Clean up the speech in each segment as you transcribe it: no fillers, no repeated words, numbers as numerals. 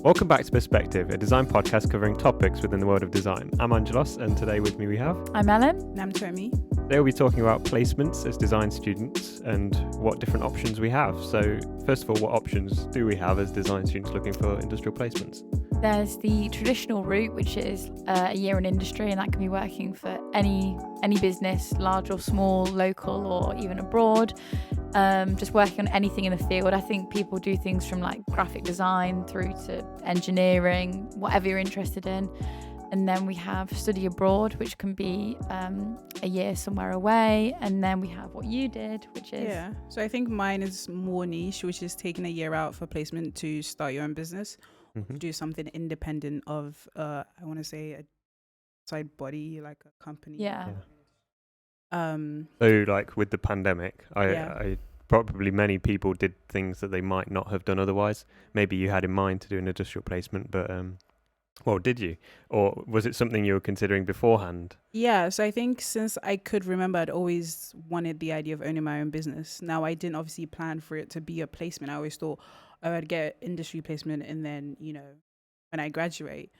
Welcome back to Perspective, a design podcast covering topics within the world of design. I'm Angelos, and today with me we have... I'm Ellen. And I'm Tomi. Today we'll be talking about placements as design students and what different options we have. So first of all, what options do we have as design students looking for industrial placements? There's the traditional route, which is a year in industry, and that can be working for any business, large or small, local or even abroad. Just working on anything in the field. I think people do things from like graphic design through to engineering, whatever you're interested in. And then we have study abroad, which can be a year somewhere away. And then we have what you did, which is... Yeah, so I think mine is more niche, which is taking a year out for placement to start your own business. Mm-hmm. Do something independent of, I want to say, a side body, like a company. Yeah. So like with the pandemic, I probably many people did things that they might not have done otherwise. Maybe you had in mind to do an industrial placement, but well, did you? Or was it something you were considering beforehand? Yeah, so I think since I could remember, I'd always wanted the idea of owning my own business. Now, I didn't obviously plan for it to be a placement. I always thought I would get industry placement and then, you know, when I graduate.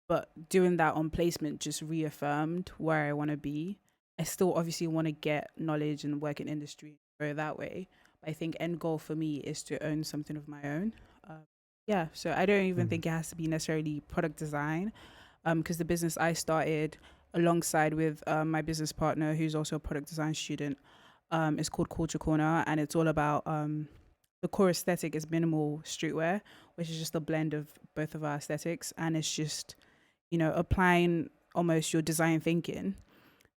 But doing that on placement just reaffirmed where I want to be. I still obviously want to get knowledge and work in industry, go that way. But I think end goal for me is to own something of my own. So I don't even think it has to be necessarily product design, because the business I started alongside with my business partner, who's also a product design student, is called Culture Corner, and it's all about the core aesthetic is minimal streetwear, which is just a blend of both of our aesthetics, and it's just, you know, applying almost your design thinking,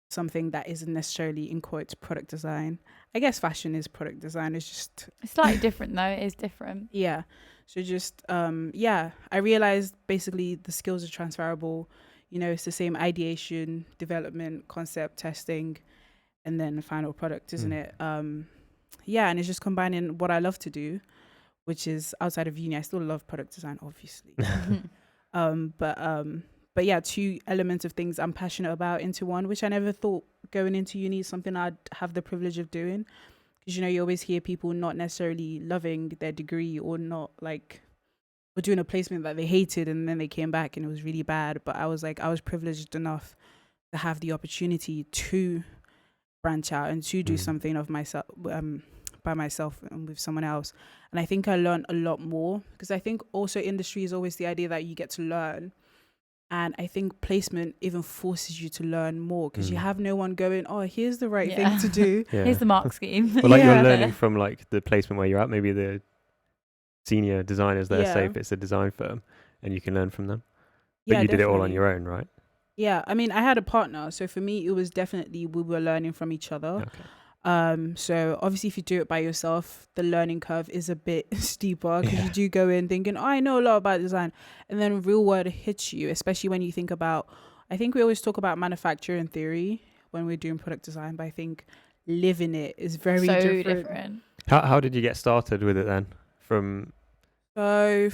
something that isn't necessarily in quotes product design. I guess fashion is product design. It's just It's slightly different though. It is different. Yeah. So just, I realized basically the skills are transferable. You know, it's the same ideation, development, concept, testing, and then the final product, isn't it? And it's just combining what I love to do, which is outside of uni. I still love product design, obviously. But yeah, two elements of things I'm passionate about into one, which I never thought going into uni is something I'd have the privilege of doing. Because, you know, you always hear people not necessarily loving their degree or not like, or doing a placement that they hated and then they came back and it was really bad. But I was privileged enough to have the opportunity to branch out and to do something of myself, by myself and with someone else. And I think I learned a lot more, because I think also industry is always the idea that you get to learn. And I think placement even forces you to learn more, because you have no one going, oh, here's the right thing to do. Yeah. Here's the mark scheme. Well, like you're learning from like the placement where you're at, maybe the senior designers there, say if it's a design firm, and you can learn from them. But you did it all on your own, right? Yeah, I mean, I had a partner. So for me, it was definitely we were learning from each other. Okay. So obviously if you do it by yourself, the learning curve is a bit steeper, because you do go in thinking, oh, I know a lot about design, and then real world hits you, especially when you think about, I think we always talk about manufacturing theory when we're doing product design, but I think living it is very different. How did you get started with it then? From I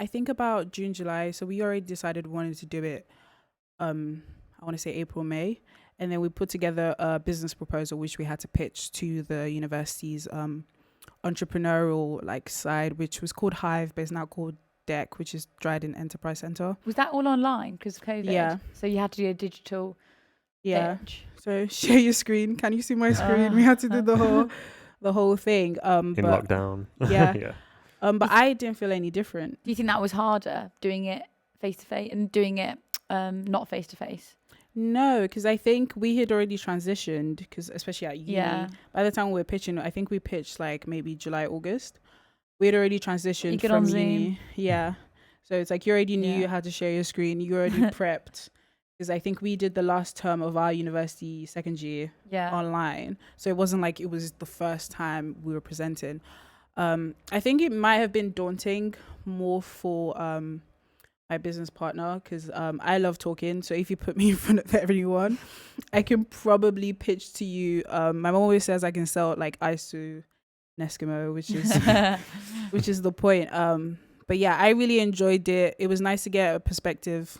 think about June, July, so we already decided we wanted to do it, I want to say April, May. And then we put together a business proposal, which we had to pitch to the university's entrepreneurial side, which was called Hive, but it's now called DEC, which is Dryden Enterprise Center. Was that all online because of COVID? Yeah. So you had to do a digital pitch. So share your screen. Can you see my screen? We had to do the whole thing. In lockdown. Yeah. But I didn't feel any different. Do you think that was harder, doing it face to face and doing it not face to face? No, because I think we had already transitioned, because especially at uni, by the time we were pitching, I think we pitched maybe July, August. We had already transitioned from uni. Yeah. So it's you already knew how to share your screen. You already prepped, because I think we did the last term of our university second year online. So it wasn't like it was the first time we were presenting. I think it might have been daunting more for my business partner, because I love talking. So if you put me in front of everyone, I can probably pitch to you. My mom always says I can sell ice to an Eskimo, which is the point. But yeah, I really enjoyed it. It was nice to get a perspective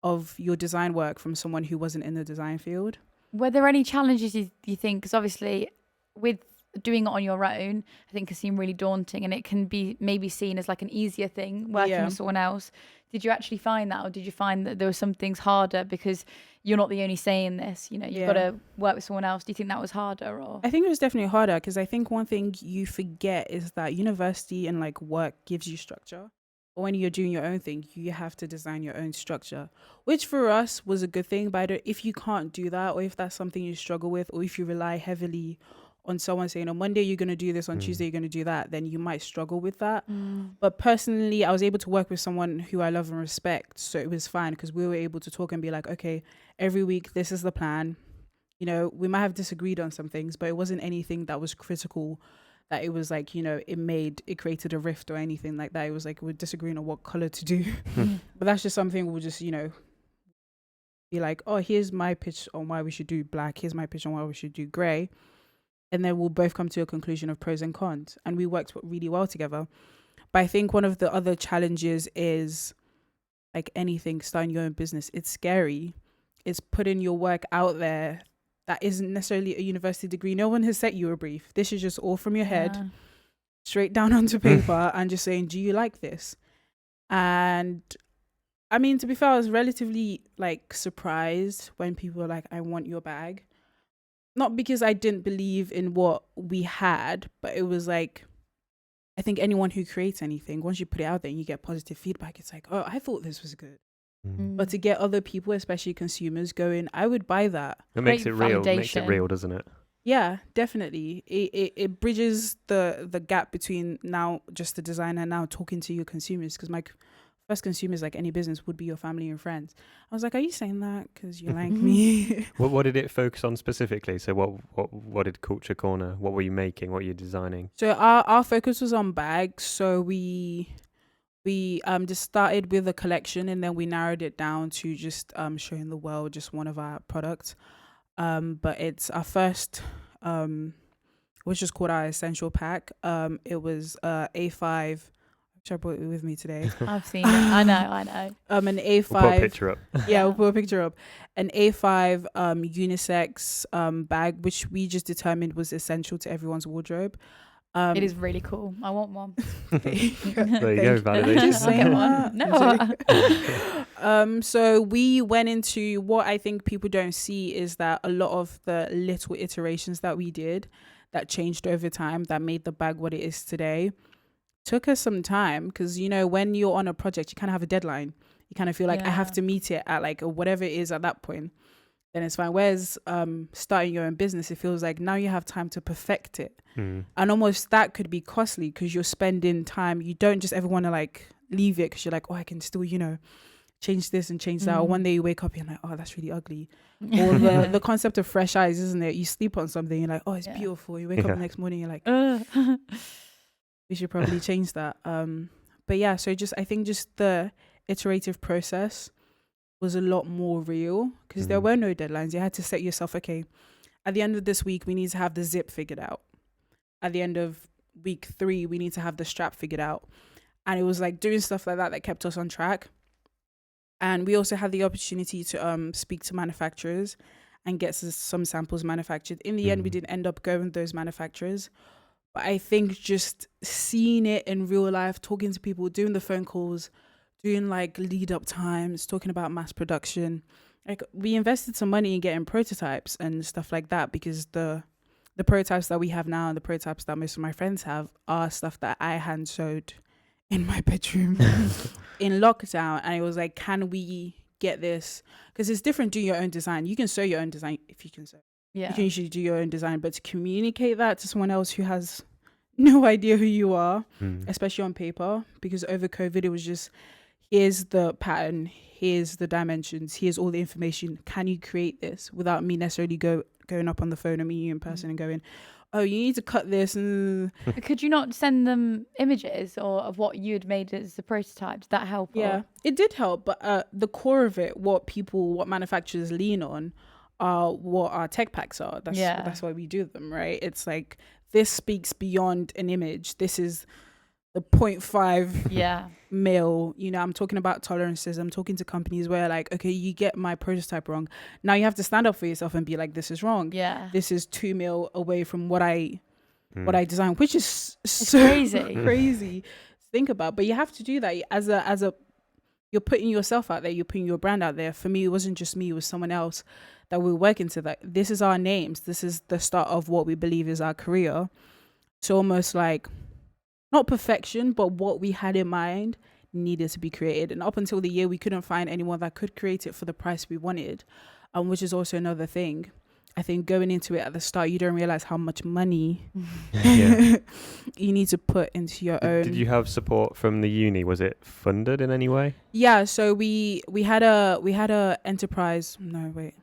of your design work from someone who wasn't in the design field. Were there any challenges you think? Because obviously with doing it on your own, I think, can seem really daunting, and it can be maybe seen as like an easier thing working with someone else. Did you actually find that, or did you find that there were some things harder because you're not the only saying this? You know, you've got to work with someone else. Do you think that was harder? Or I think it was definitely harder, because I think one thing you forget is that university and like work gives you structure. But when you're doing your own thing, you have to design your own structure, which for us was a good thing. But if you can't do that, or if that's something you struggle with, or if you rely heavily on someone saying on Monday you're going to do this, on Tuesday you're going to do that, then you might struggle with that. But personally, I was able to work with someone who I love and respect, so it was fine, because we were able to talk and be like, okay, every week this is the plan. You know, we might have disagreed on some things, but it wasn't anything that was critical, that it was like, you know, it created a rift or anything like that. It was like we're disagreeing on what color to do. But that's just something we'll just, you know, be like, oh, here's my pitch on why we should do black, here's my pitch on why we should do grey, and then we'll both come to a conclusion of pros and cons, and we worked really well together. But I think one of the other challenges is, like anything, starting your own business, it's scary. It's putting your work out there that isn't necessarily a university degree. No one has set you a brief. This is just all from your head, straight down onto paper, and just saying, do you like this? And I mean, to be fair, I was relatively like surprised when people were like, I want your bag. Not because I didn't believe in what we had, but it was like, I think anyone who creates anything, once you put it out there and you get positive feedback, it's like, oh, I thought this was good. But to get other people, especially consumers, going, I would buy that. It makes it real. Makes it real, doesn't it? Yeah, definitely. It bridges the gap between now just the designer, now talking to your consumers, because my first consumers, like any business, would be your family and friends. I was like, are you saying that because you like me? What did it focus on specifically? So what did Culture Corner, what were you making? What were you designing? So our focus was on bags. So we just started with a collection, and then we narrowed it down to just showing the world just one of our products. But it's our first, which is called our essential pack. It was A5. I brought it with me today. I've seen it. I know. An A5. We'll put a picture up. Yeah, we'll put a picture up. An A5 unisex bag, which we just determined was essential to everyone's wardrobe. It is really cool. I want one. There you go, validation. No. So we went into what I think people don't see is that a lot of the little iterations that we did that changed over time, that made the bag what it is today, took us some time, because, you know, when you're on a project, you kind of have a deadline. You kind of feel like I have to meet it at like whatever it is at that point. Then it's fine. Whereas starting your own business, it feels like now you have time to perfect it. And almost that could be costly, because you're spending time. You don't just ever want to like leave it because you're like, oh, I can still, you know, change this and change that. Or one day you wake up and you're like, oh, that's really ugly. Or the concept of fresh eyes, isn't it? You sleep on something, you're like, oh, it's beautiful. You wake up the next morning, you're like, we should probably change that. But yeah, so I think just the iterative process was a lot more real, because there were no deadlines. You had to set yourself, okay, at the end of this week, we need to have the zip figured out. At the end of week 3, we need to have the strap figured out. And it was like doing stuff like that kept us on track. And we also had the opportunity to speak to manufacturers and get some samples manufactured. In the end, we didn't end up going with those manufacturers. But I think just seeing it in real life, talking to people, doing the phone calls, doing like lead up times, talking about mass production, like we invested some money in getting prototypes and stuff like that, because the prototypes that we have now and the prototypes that most of my friends have are stuff that I hand sewed in my bedroom in lockdown. And it was like, can we get this? Because it's different doing your own design. You can sew your own design if you can sew. You can usually do your own design, but to communicate that to someone else who has no idea who you are, especially on paper, because over COVID, it was just, here's the pattern, here's the dimensions, here's all the information. Can you create this without me necessarily going up on the phone and meeting you in person and going, oh, you need to cut this. Could you not send them images or of what you had made as the prototype? Did that help? Yeah, it did help. But the core of it, what manufacturers lean on are what our tech packs are. That's why we do them, right? It's like, this speaks beyond an image. This is the 0.5 mil. You know, I'm talking about tolerances. I'm talking to companies where like, okay, you get my prototype wrong. Now you have to stand up for yourself and be like, this is wrong. Yeah. This is 2 mil away from what I what I design, which is so crazy to think about. But you have to do that as a you're putting yourself out there, you're putting your brand out there. For me, it wasn't just me, it was someone else that we were working to. That this is our names, this is the start of what we believe is our career. So almost like not perfection, but what we had in mind needed to be created. And up until the year, we couldn't find anyone that could create it for the price we wanted, which is also another thing. I think going into it at the start, you don't realize how much money you need to put into your own. Did you have support from the uni? Was it funded in any way? Yeah, so we had a enterprise. No, wait,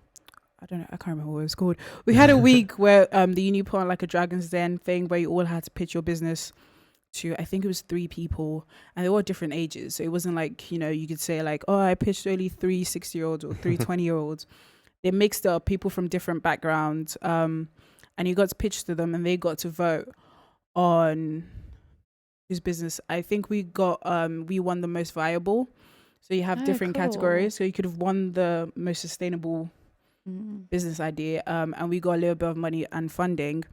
I don't know. I can't remember what it was called. We had a week where the uni put on like a Dragon's Den thing where you all had to pitch your business to, I think it was 3 people, and they were different ages. So it wasn't like, you could say like, oh, I pitched only 3 6-year-olds or 3 20-year-olds. They mixed up people from different backgrounds, and you got to pitch to them, and they got to vote on whose business. I think we won the most viable. So you have different categories. So you could have won the most sustainable business idea, and we got a little bit of money and funding,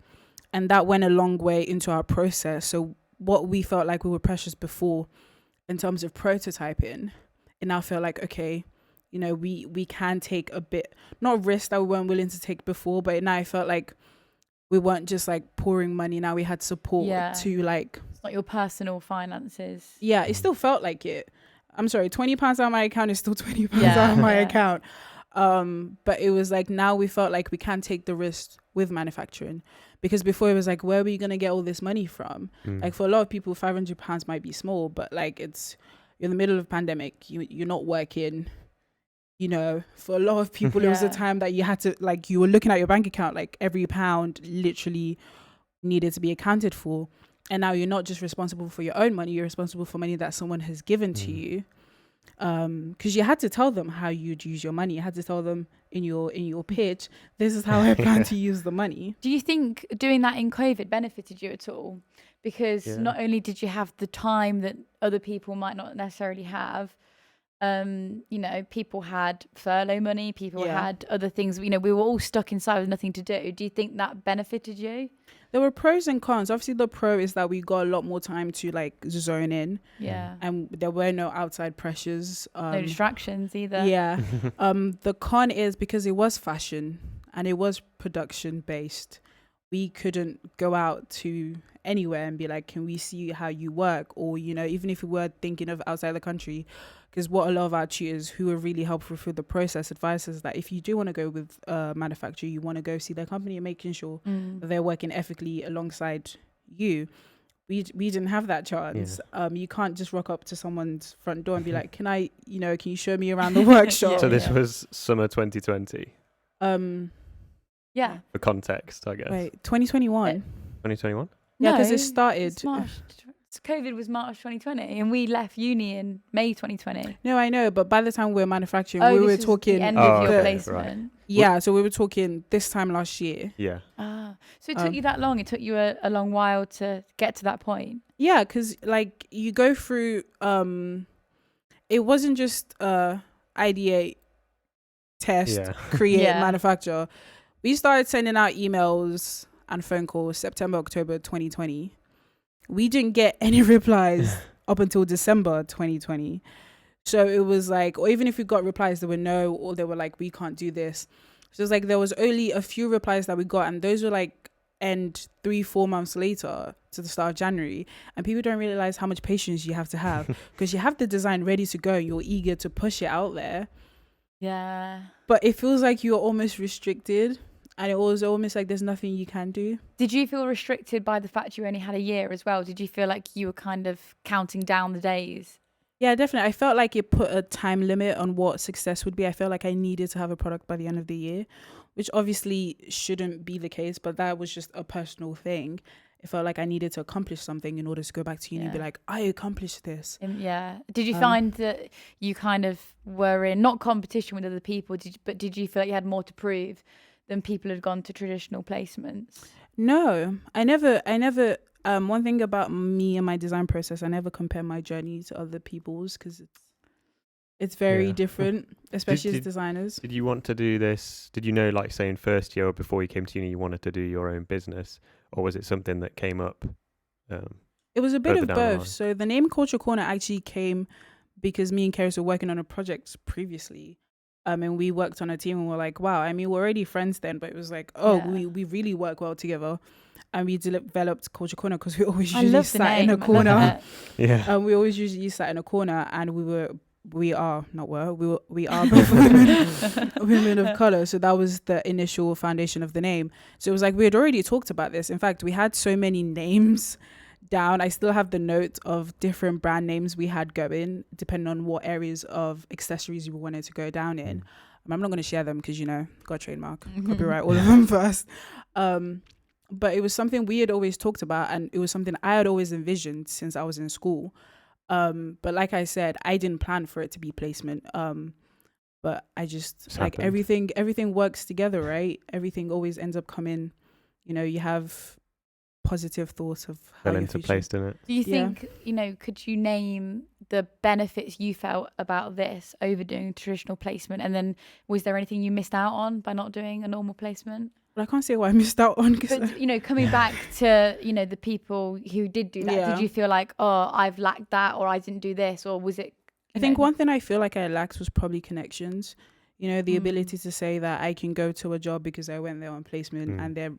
and that went a long way into our process. So what we felt like we were precious before in terms of prototyping, it now felt like, okay, we can take a bit, not risk that we weren't willing to take before, but now I felt like we weren't just like pouring money. Now we had support to like. It's not your personal finances. Yeah, it still felt like it. I'm sorry, £20 out of my account is still £20 out of my account. But it was like, now we felt like we can take the risk with manufacturing, because before it was like, where are we going to get all this money from? Like for a lot of people, £500 might be small, but like you're in the middle of a pandemic, you're not working. For a lot of people, it was a time that you had to, like, you were looking at your bank account, like every pound literally needed to be accounted for. And now you're not just responsible for your own money, you're responsible for money that someone has given to you. Because you had to tell them how you'd use your money. You had to tell them in your pitch, this is how I plan to use the money. Do you think doing that in COVID benefited you at all? Because not only did you have the time that other people might not necessarily have, people had furlough money, people had other things, we were all stuck inside with nothing to do. Do you think that benefited you? There were pros and cons. Obviously the pro is that we got a lot more time to like zone in, and there were no outside pressures, no distractions either. The con is because it was fashion and it was production based, we couldn't go out to anywhere and be like, can we see how you work? Or even if we were thinking of outside the country, because what a lot of our tutors who are really helpful through the process advise us that if you do want to go with a manufacturer, you want to go see their company and making sure that they're working ethically alongside you. We didn't have that chance. You can't just rock up to someone's front door and be like, can you show me around the workshop? So this was summer 2020. For context, I guess. Wait, 2021. 2021? Yeah, because it started. COVID was March 2020, and we left uni in May 2020. No, I know, but by the time we were manufacturing, we were talking the end of your placement. Right. Yeah, so we were talking this time last year. Yeah. So it took you that long? It took you a long while to get to that point? Yeah, because like you go through, it wasn't just ideate, test, create, manufacture. We started sending out emails and phone calls September, October 2020. We didn't get any replies up until December 2020. So it was like, or even if we got replies, there were no, or they were like, we can't do this. So it's like there was only a few replies that we got, and those were like end 3-4 months later to the start of January. And people don't realize how much patience you have to have, because you have the design ready to go, you're eager to push it out there. Yeah. But it feels like you're almost restricted. And it was almost like there's nothing you can do. Did you feel restricted by the fact you only had a year as well? Did you feel like you were kind of counting down the days? Yeah, definitely. I felt like it put a time limit on what success would be. I felt like I needed to have a product by the end of the year, which obviously shouldn't be the case, but that was just a personal thing. It felt like I needed to accomplish something in order to go back to uni and be like, I accomplished this. Did you find that you kind of were in, not competition with other people, but did you feel like you had more to prove than people had gone to traditional placements? No, I never, one thing about me and my design process, I never compare my journey to other people's, because it's very different, especially as designers. Did you want to do this? Did you know, like say in first year or before you came to uni, you wanted to do your own business? or was it something that came up? It was a bit of further down the line? both. So the name Culture Corner actually came because me and Keris were working on a project previously. And we worked on a team and we're like, wow, I mean, we're already friends then, but it was like, we really work well together. And we developed Culture Corner because we always usually sat in a corner. Yeah. We always usually sat in a corner, and we are both women of color. So that was the initial foundation of the name. So it was like we had already talked about this. In fact, we had so many names down. I still have the note of different brand names we had going, depending on what areas of accessories we wanted to go down in. I'm not going to share them because, got trademark, copyright all of them first. But it was something we had always talked about, and it was something I had always envisioned since I was in school. But like I said, I didn't plan for it to be placement. But I just like happened. everything works together, right? Everything always ends up coming, you have positive thoughts of how Fell into place, didn't it? Do you think, could you name the benefits you felt about this over doing traditional placement? And then was there anything you missed out on by not doing a normal placement? Well, I can't say what I missed out on. But, coming back to, the people who did do that, did you feel like, oh, I've lacked that, or I didn't do this, or was it? I think one thing I feel like I lacked was probably connections. The ability to say that I can go to a job because I went there on placement and they're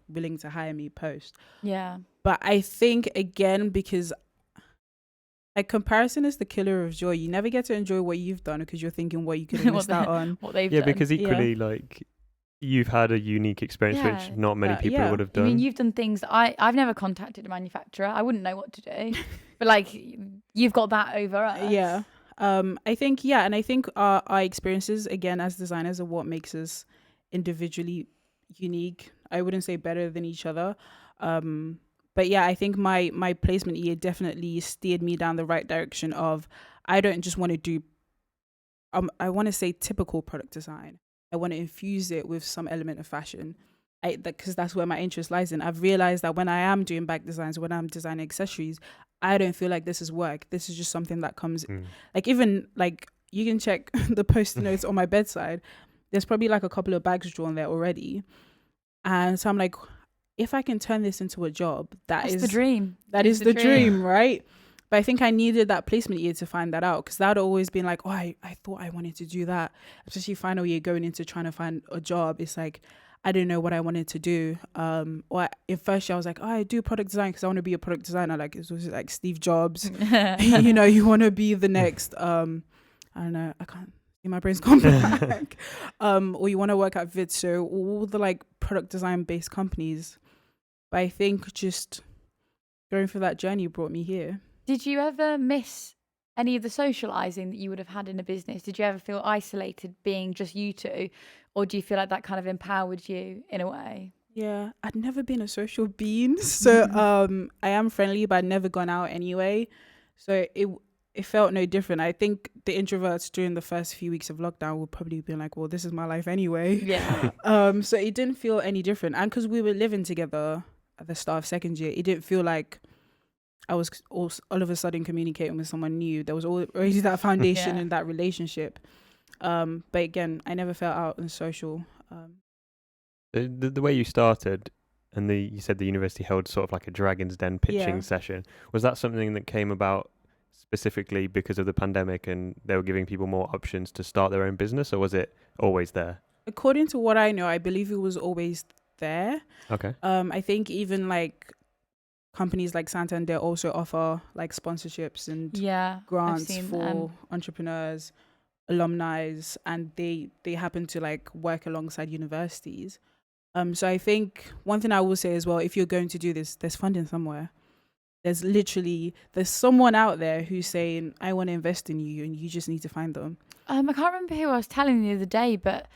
willing to hire me post. Yeah. But I think, again, because comparison is the killer of joy. You never get to enjoy what you've done because you're thinking what you could have missed out on. What they've done. Because equally, you've had a unique experience which not many people would have done. I mean, you've done things that I've never contacted a manufacturer. I wouldn't know what to do. But you've got that over us. Yeah. I think, and I think our experiences, again, as designers, are what makes us individually unique. I wouldn't say better than each other. But yeah, I think my placement year definitely steered me down the right direction of, I don't just want to do, I want to say typical product design. I want to infuse it with some element of fashion. Because that's where my interest lies in. I've realized that when I am doing bag designs, when I'm designing accessories, I don't feel like this is work. This is just something that comes, even you can check the post notes on my bedside. There's probably a couple of bags drawn there already. And so I'm like, if I can turn this into a job, that's the dream. That is the dream, right? But I think I needed that placement year to find that out, because that had always been like, oh, I thought I wanted to do that. Especially final year going into trying to find a job. It's like, I didn't know what I wanted to do. Or in first year, I was like, oh, I do product design because I want to be a product designer. It was like Steve Jobs. You want to be the next, I don't know, I can't see, my brain's gone back. Or you want to work at Vitso, all the product design based companies. But I think just going through that journey brought me here. Did you ever miss any of the socializing that you would have had in a business? Did you ever feel isolated being just you two? Or do you feel like that kind of empowered you in a way? Yeah, I'd never been a social being. So I am friendly, but I'd never gone out anyway. So it felt no different. I think the introverts during the first few weeks of lockdown would probably be like, well, this is my life anyway. Yeah. So it didn't feel any different. And because we were living together at the start of second year, it didn't feel like I was all of a sudden communicating with someone new. There was already that foundation and that relationship. But again, I never felt out in social. The way you started, and you said the university held sort of like a Dragon's Den pitching session. Was that something that came about specifically because of the pandemic and they were giving people more options to start their own business, or was it always there? According to what I know, I believe it was always there. Okay. I think even companies like Santander also offer sponsorships and grants for entrepreneurs, alumni, and they happen to work alongside universities. So I think one thing I will say as well, if you're going to do this, there's funding somewhere. There's someone out there who's saying, I want to invest in you, and you just need to find them. I can't remember who I was telling the other day, but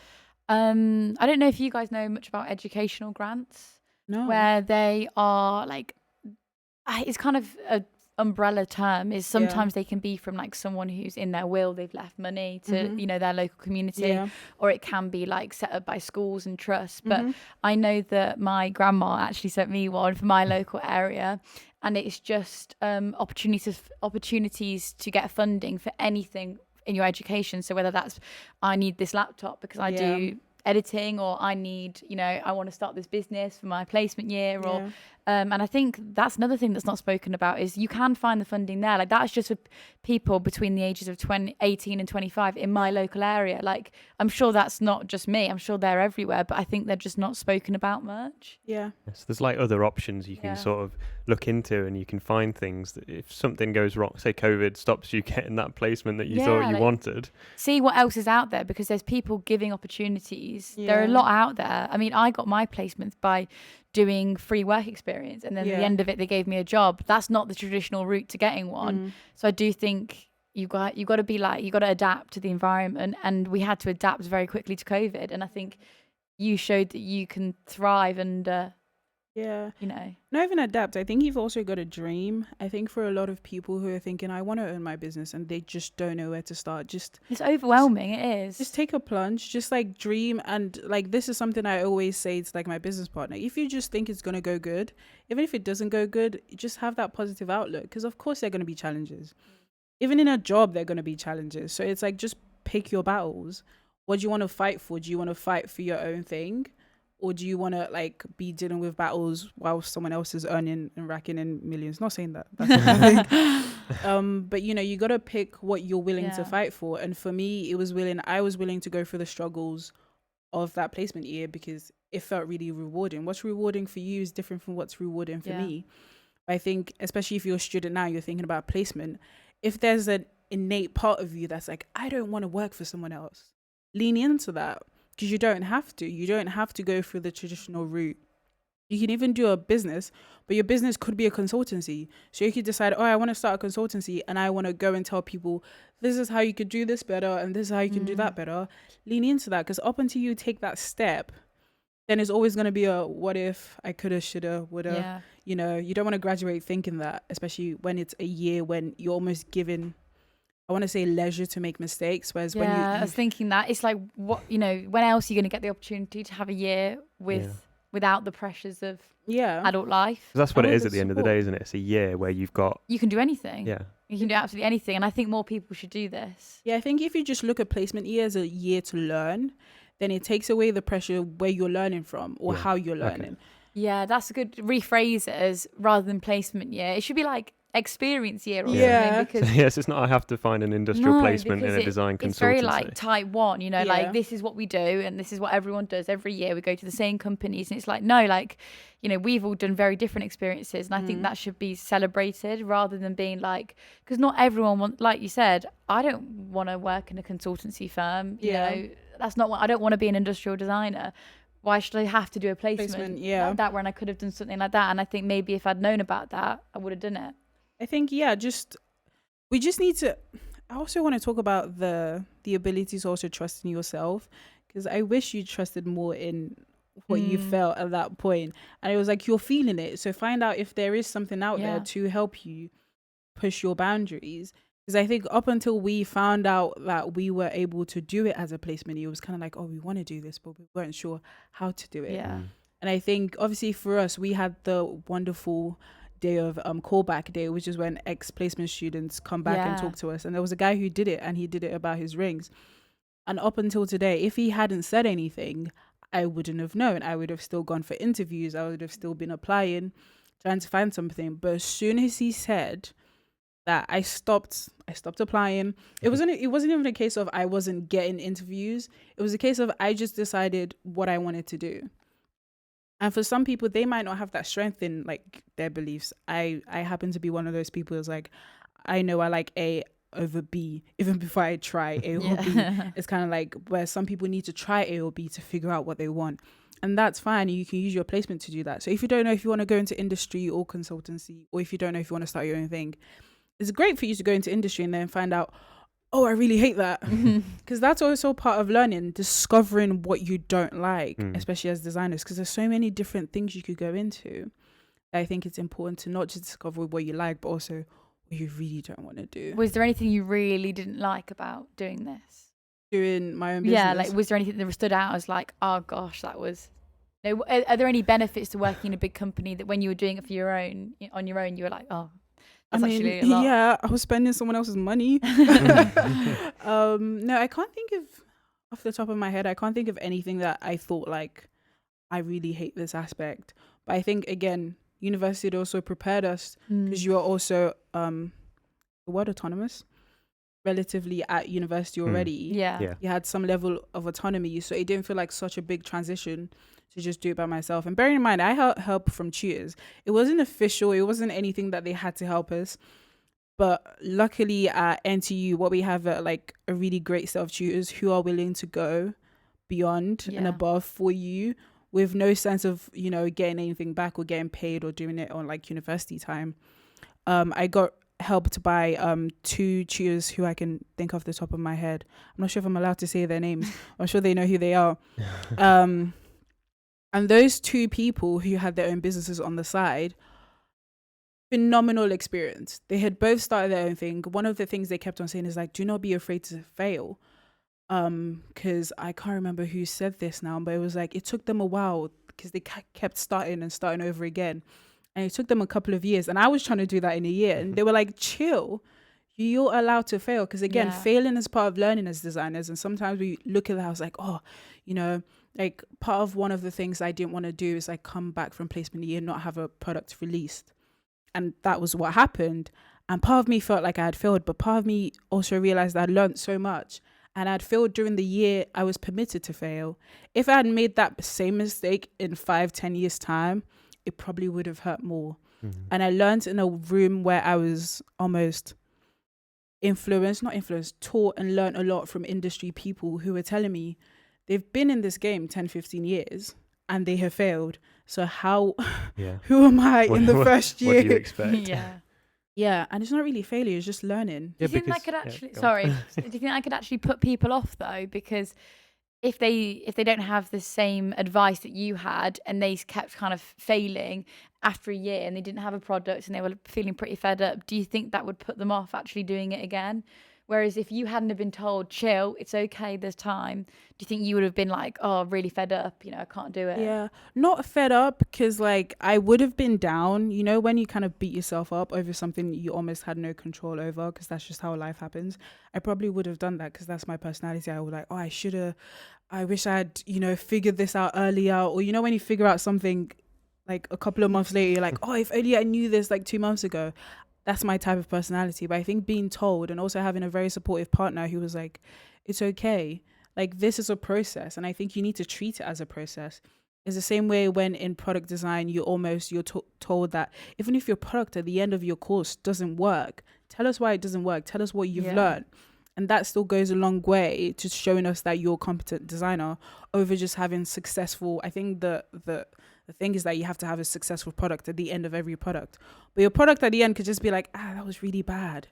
I don't know if you guys know much about educational grants. No. Where they are it's kind of a umbrella term. Is sometimes they can be from someone who's in their will, they've left money to their local community, or it can be set up by schools and trusts. But I know that my grandma actually sent me one for my local area, and it's just opportunities to get funding for anything in your education. So whether that's I need this laptop because I do editing, or I need, I want to start this business for my placement year, or and I think that's another thing that's not spoken about is you can find the funding there. Like that's just for people between the ages of 18 and 25 in my local area. Like I'm sure that's not just me. I'm sure they're everywhere, but I think they're just not spoken about much. Yeah. Yes, there's like other options you can sort of look into, and you can find things that if something goes wrong, say COVID stops you getting that placement that you thought you wanted. See what else is out there, because there's people giving opportunities. There are a lot out there. I mean, I got my placements by doing free work experience, and then at the end of it they gave me a job. That's not the traditional route to getting one. So I do think you got to be like, you got to adapt to the environment, and we had to adapt very quickly to COVID, and I think you showed that you can thrive and not even adapt. I think you've also got a dream. I think for a lot of people who are thinking, I want to own my business, and they just don't know where to start, it's overwhelming. It is. Just take a plunge, just like dream. And like, this is something I always say to like my business partner: if you just think it's going to go good, even if it doesn't go good, just have that positive outlook, because of course there are going to be challenges. Even in a job, there are going to be challenges. So it's like, just pick your battles. What do you want to fight for? Do you want to fight for your own thing? Or do you want to like be dealing with battles while someone else is earning and racking in millions? Not saying that. But you got to pick what you're willing to fight for. And for me, I was willing to go through the struggles of that placement year because it felt really rewarding. What's rewarding for you is different from what's rewarding for me. I think, especially if you're a student now, you're thinking about placement. If there's an innate part of you that's like, I don't want to work for someone else, lean into that. Because you don't have to. You don't have to go through the traditional route. You can even do a business, but your business could be a consultancy. So you could decide, I want to start a consultancy and I want to go and tell people, this is how you could do this better and this is how you can do that better. Lean into that, because up until you take that step, then it's always going to be a what if, I coulda, shoulda, woulda. You don't want to graduate thinking that, especially when it's a year when you're almost given, I want to say, leisure to make mistakes. Whereas when I was thinking that it's like, what, when else are you going to get the opportunity to have a year without the pressures of adult life? That's what it is at the end of the day, isn't it? It's a year where you can do anything. Yeah. You can do absolutely anything. And I think more people should do this. Yeah, I think if you just look at placement year as a year to learn, then it takes away the pressure where you're learning from or how you're learning. Okay. Yeah, that's a good rephrase it as, rather than placement year. It should be like experience year or something, because yes, it's not I have to find an industrial placement in a design consultancy. It's very like type 1, like this is what we do and this is what everyone does every year. We go to the same companies, and it's like, no, like, we've all done very different experiences, and I think that should be celebrated rather than being like, because not everyone wants, like you said, I don't want to work in a consultancy firm, that's not what I don't want to be an industrial designer. Why should I have to do a placement like that when I could have done something like that? And I think maybe if I'd known about that, I would have done it. I think, we just need to, I also want to talk about the ability to also trust in yourself, because I wish you trusted more in what you felt at that point. And it was like, you're feeling it. So find out if there is something out there to help you push your boundaries. Because I think up until we found out that we were able to do it as a placement, it was kind of like, we want to do this, but we weren't sure how to do it. Yeah. And I think obviously for us, we had the wonderful day of callback day, which is when ex-placement students come back and talk to us. And there was a guy who did it, and he did it about his rings. And up until today, if he hadn't said anything, I wouldn't have known. I would have still gone for interviews. I would have still been applying, trying to find something. But as soon as he said that, I stopped applying. It wasn't even a case of I wasn't getting interviews. It was a case of I just decided what I wanted to do. And for some people, they might not have that strength in like their beliefs. I happen to be one of those people who's like, I know I like A over B even before I try A or B. It's kind of like where some people need to try A or B to figure out what they want. And that's fine. You can use your placement to do that. So if you don't know if you want to go into industry or consultancy, or if you don't know if you want to start your own thing, it's great for you to go into industry and then find out, I really hate that. Because that's also part of learning, discovering what you don't like, especially as designers, because there's so many different things you could go into. I think it's important to not just discover what you like, but also what you really don't want to do. Was there anything you really didn't like about doing this? Doing my own business? Yeah, like was there anything that stood out as like, oh gosh, that was... Are there any benefits to working in a big company that when you were doing it for your own, on your own, you were like, that's actually a lot. Yeah, I was spending someone else's money. No, I can't think of Off the top of my head, I can't think of anything that I thought like I really hate this aspect. But I think again, university had also prepared us because you are also the word autonomous relatively at university already. Yeah. You had some level of autonomy, so it didn't feel like such a big transition to just do it by myself. And bearing in mind, I had help from tutors. It wasn't official. It wasn't anything that they had to help us. But luckily at NTU, what we have are like a really great set of tutors who are willing to go beyond and above for you with no sense of, you know, getting anything back or getting paid or doing it on like university time. I got helped by 2 tutors who I can think off the top of my head. I'm not sure if I'm allowed to say their names. I'm sure they know who they are. And those 2 people who had their own businesses on the side, phenomenal experience. They had both started their own thing. One of the things they kept on saying is like, do not be afraid to fail. Because I can't remember who said this now, but it was like, it took them a while because they kept starting over again. And it took them a couple of years. And I was trying to do that in a year. And they were like, chill, you're allowed to fail. Because again, failing is part of learning as designers. And sometimes we look at that, I was like, oh, you know, like part of one of the things I didn't want to do is like come back from placement year and not have a product released. And that was what happened. And part of me felt like I had failed, but part of me also realized I'd learned so much. And I'd failed during the year I was permitted to fail. If I had made that same mistake in 5-10 years time, it probably would have hurt more. And I learned in a room where I was almost taught and learned a lot from industry people who were telling me they've been in this game 10-15 years and they have failed. So who am I in the first year? What do you expect? Yeah, and it's not really failure, it's just learning. Do you think that could actually do you think that could actually put people off though? Because if they don't have the same advice that you had and they kept kind of failing after a year and they didn't have a product and they were feeling pretty fed up, do you think that would put them off actually doing it again? Whereas if you hadn't have been told, chill, it's okay, there's time, do you think you would have been like, oh, really fed up, you know, I can't do it? Yeah, not fed up because like I would have been down, you know, when you kind of beat yourself up over something you almost had no control over, because that's just how life happens. I probably would have done that because that's my personality. I was like, oh, I wish I had, you know, figured this out earlier. Or, you know, when you figure out something like a couple of months later, you're like, oh, if only I knew this like 2 months ago. That's my type of personality. But I think being told and also having a very supportive partner who was like, it's okay. Like, this is a process. And I think you need to treat it as a process. It's the same way when in product design, you're told that even if your product at the end of your course doesn't work, tell us why it doesn't work. Tell us what you've learned. And that still goes a long way to showing us that you're a competent designer over just having successful. I think the thing is that you have to have a successful product at the end of every product. But your product at the end could just be like, that was really bad.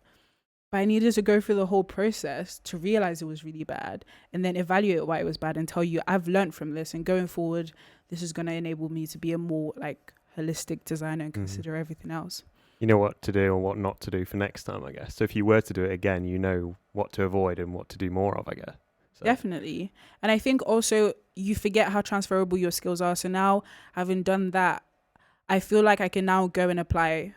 But I needed to go through the whole process to realize it was really bad and then evaluate why it was bad and tell you, I've learned from this. And going forward, this is going to enable me to be a more like holistic designer and consider everything else. You know what to do or what not to do for next time, I guess. So if you were to do it again, you know what to avoid and what to do more of, I guess. So. Definitely. And I think also you forget how transferable your skills are. So now, having done that, I feel like I can now go and apply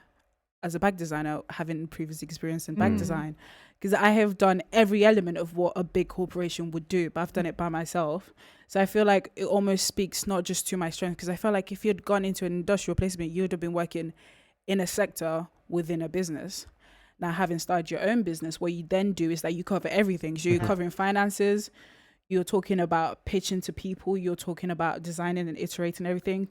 as a bag designer, having previous experience in bag design. Because I have done every element of what a big corporation would do, but I've done it by myself. So I feel like it almost speaks not just to my strength, because I feel like if you had gone into an industrial placement, you would have been working in a sector within a business. Now, having started your own business, what you then do is that you cover everything. So you're covering finances, you're talking about pitching to people, you're talking about designing and iterating everything.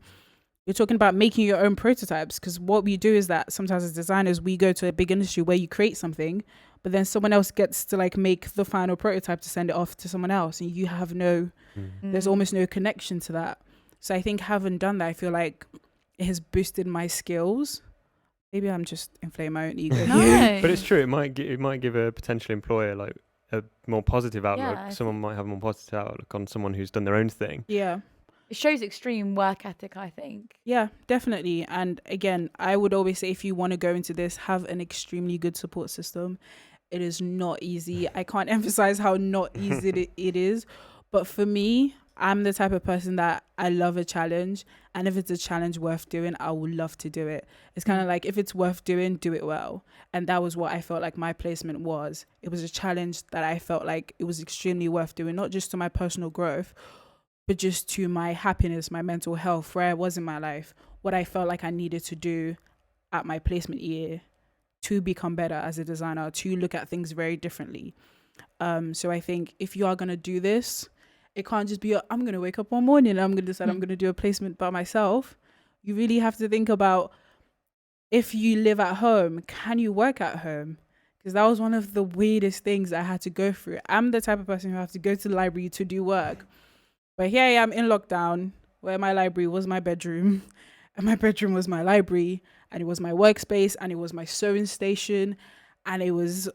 You're talking about making your own prototypes, because what we do is that sometimes as designers, we go to a big industry where you create something, but then someone else gets to like make the final prototype to send it off to someone else. And you have there's almost no connection to that. So I think having done that, I feel like it has boosted my skills. Maybe I'm just inflating my own ego. No. But it's true. It might give a potential employer like a more positive outlook. Yeah, someone might have a more positive outlook on someone who's done their own thing. Yeah. It shows extreme work ethic, I think. Yeah, definitely. And again, I would always say if you want to go into this, have an extremely good support system. It is not easy. I can't emphasize how not easy it is. But for me, I'm the type of person that I love a challenge, and if it's a challenge worth doing, I would love to do it. It's kind of like, if it's worth doing, do it well. And that was what I felt like my placement was. It was a challenge that I felt like it was extremely worth doing, not just to my personal growth, but just to my happiness, my mental health, where I was in my life, what I felt like I needed to do at my placement year to become better as a designer, to look at things very differently. So I think if you are going to do this, it can't just be, I'm going to wake up one morning and I'm going to decide I'm going to do a placement by myself. You really have to think about, if you live at home, can you work at home? Because that was one of the weirdest things I had to go through. I'm the type of person who have to go to the library to do work. But here I am in lockdown, where my library was my bedroom, and my bedroom was my library, and it was my workspace, and it was my sewing station, and it was,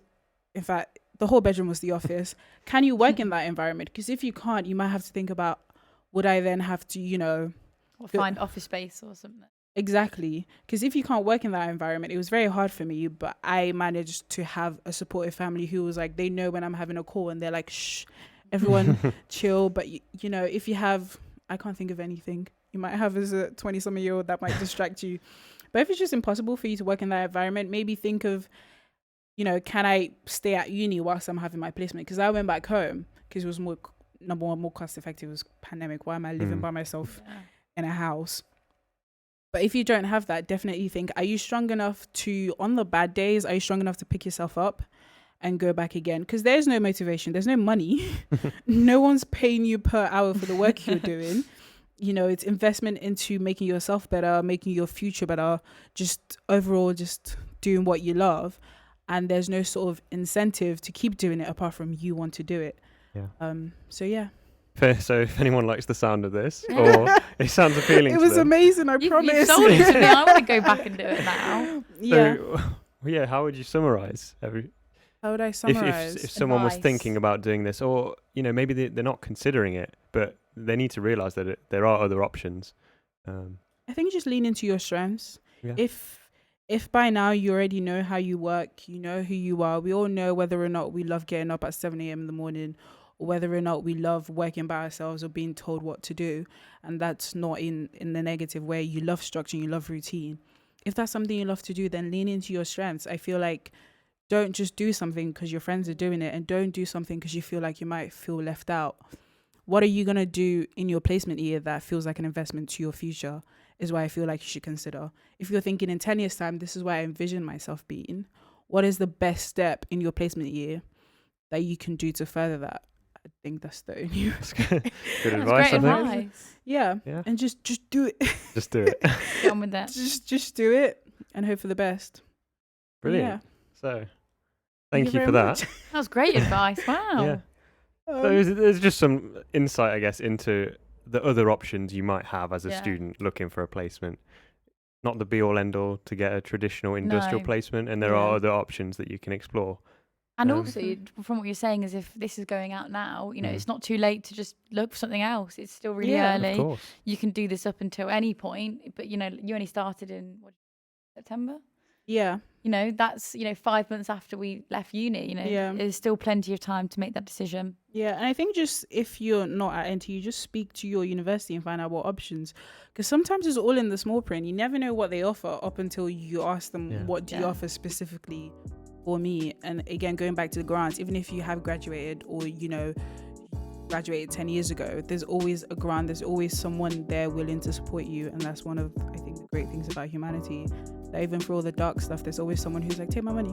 in fact, the whole bedroom was the office. Can you work in that environment? Because if you can't, you might have to think about, would I then have to, or find office space or something? Exactly. Because if you can't work in that environment, it was very hard for me, but I managed to have a supportive family who was like, they know when I'm having a call and they're like, shh, everyone chill. But if you have, I can't think of anything you might have as a 20-something-year-old that might distract you. But if it's just impossible for you to work in that environment, maybe think of, can I stay at uni whilst I'm having my placement? Because I went back home because it was more cost effective. It was pandemic. Why am I living by myself in a house? But if you don't have that, definitely think, are you strong enough to, on the bad days, are you strong enough to pick yourself up and go back again? Because there's no motivation. There's no money. No one's paying you per hour for the work you're doing. It's investment into making yourself better, making your future better, just overall just doing what you love. And there's no sort of incentive to keep doing it apart from you want to do it. Yeah. So yeah. So if anyone likes the sound of this, or it sounds appealing, it was to them, amazing. I promise. You sold it to me. I want to go back and do it now. Yeah. So, how would you summarize How would I summarize? If someone was thinking about doing this, or maybe they're not considering it, but they need to realize that there are other options. I think just lean into your strengths. Yeah. If by now you already know how you work, you know who you are. We all know whether or not we love getting up at 7 a.m. in the morning, or whether or not we love working by ourselves or being told what to do. And that's not in the negative way. You love structure, you love routine. If that's something you love to do, then lean into your strengths. I feel like, don't just do something because your friends are doing it, and don't do something because you feel like you might feel left out. What are you going to do in your placement year that feels like an investment to your future is what I feel like you should consider. If you're thinking in 10 years' time, this is where I envision myself being, what is the best step in your placement year that you can do to further that? I think that's the only good advice. Great advice. Yeah. And just do it. Just do it. Get on with that. Just do it and hope for the best. Brilliant. Yeah. So thank you for that. That was great advice. Wow. Yeah. So there's just some insight, I guess, into the other options you might have as a student looking for a placement. Not the be all end all to get a traditional industrial placement, and there are other options that you can explore. And also, from what you're saying, is if this is going out now, it's not too late to just look for something else. It's still really early. Of course. You can do this up until any point, but you only started in September. Yeah. That's 5 months after we left uni. There's still plenty of time to make that decision. Yeah, and I think just if you're not at NTU, just speak to your university and find out what options, because sometimes it's all in the small print. You never know what they offer up until you ask them, what do you offer specifically for me? And again, going back to the grants, even if you have graduated or graduated 10 years ago, there's always a grant, there's always someone there willing to support you. And that's one of, I think, the great things about humanity, that even for all the dark stuff, there's always someone who's like, take my money.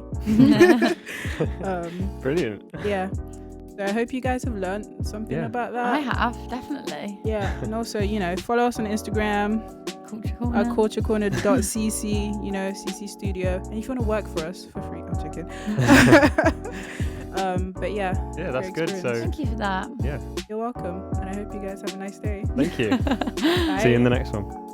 Brilliant. Yeah. So I hope you guys have learned something about that. I have, definitely. Yeah. And also, follow us on Instagram, culturecorner.cc, CC Studio. And if you want to work for us for free, I'm joking. But yeah, that's good. So thank you for that. You're welcome, and I hope you guys have a nice day. Thank you. See you in the next one.